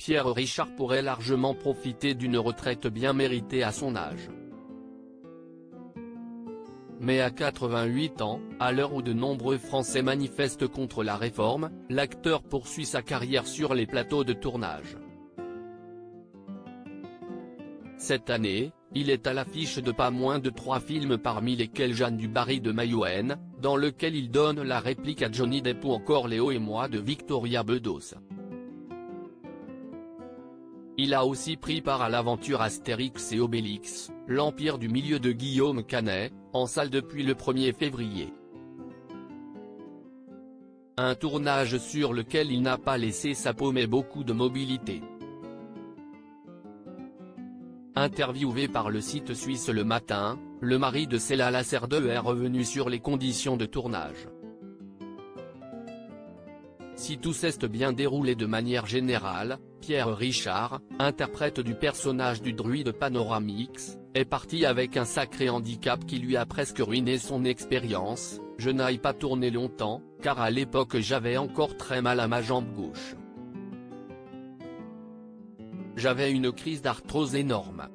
Pierre Richard pourrait largement profiter d'une retraite bien méritée à son âge. Mais à 88 ans, à l'heure où de nombreux Français manifestent contre la réforme, l'acteur poursuit sa carrière sur les plateaux de tournage. Cette année, il est à l'affiche de pas moins de 3 films parmi lesquels Jeanne du Barry de Mayouen, dans lequel il donne la réplique à Johnny Depp ou encore Léo et moi de Victoria Bedos. Il a aussi pris part à l'aventure Astérix et Obélix, l'Empire du Milieu de Guillaume Canet, en salle depuis le 1er février. Un tournage sur lequel il n'a pas laissé sa peau mais beaucoup de mobilité. Interviewé par le site suisse Le Matin, le mari de Céla Laserdeux est revenu sur les conditions de tournage. Si tout s'est bien déroulé de manière générale, Pierre Richard, interprète du personnage du druide Panoramix, est parti avec un sacré handicap qui lui a presque ruiné son expérience. Je n'aille pas tourner longtemps, car à l'époque j'avais encore très mal à ma jambe gauche. J'avais une crise d'arthrose énorme.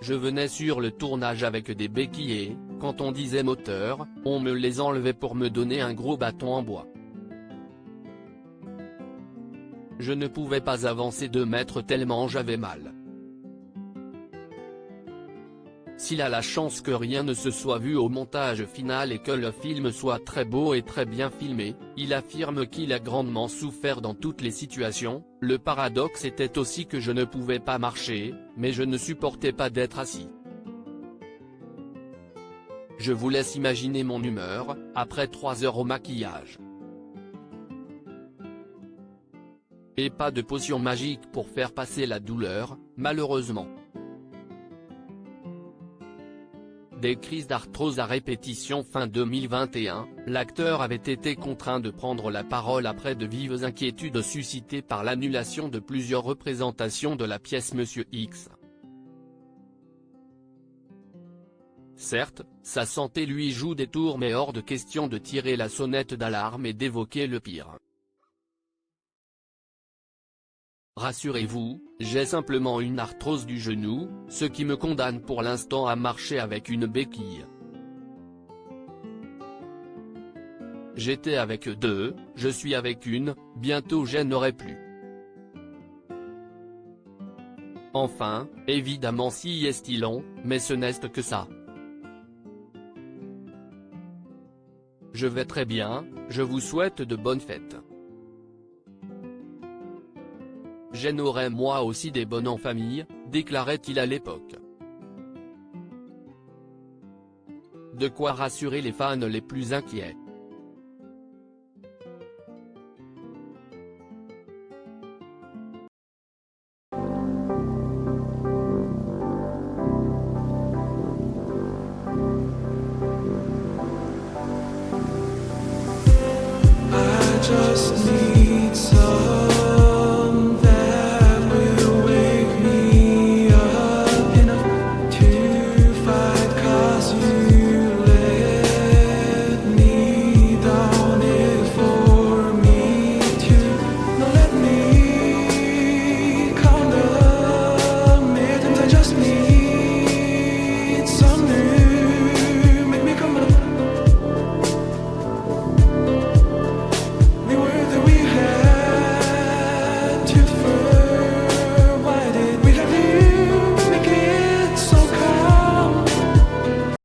Je venais sur le tournage avec des béquilles et, quand on disait moteur, on me les enlevait pour me donner un gros bâton en bois. Je ne pouvais pas avancer 2 mètres tellement j'avais mal. S'il a la chance que rien ne se soit vu au montage final et que le film soit très beau et très bien filmé, il affirme qu'il a grandement souffert dans toutes les situations. Le paradoxe était aussi que je ne pouvais pas marcher, mais je ne supportais pas d'être assis. Je vous laisse imaginer mon humeur, après 3 heures au maquillage. Et pas de potion magique pour faire passer la douleur, malheureusement. Des crises d'arthrose à répétition. Fin 2021, l'acteur avait été contraint de prendre la parole après de vives inquiétudes suscitées par l'annulation de plusieurs représentations de la pièce Monsieur X. Certes, sa santé lui joue des tours mais hors de question de tirer la sonnette d'alarme et d'évoquer le pire. Rassurez-vous, j'ai simplement une arthrose du genou, ce qui me condamne pour l'instant à marcher avec une béquille. J'étais avec 2, je suis avec 1, bientôt je n'aurai plus. Enfin, évidemment si est long, mais ce n'est que ça. Je vais très bien, je vous souhaite de bonnes fêtes. J'en aurai moi aussi des bonnes en famille, déclarait-il à l'époque. De quoi rassurer les fans les plus inquiets.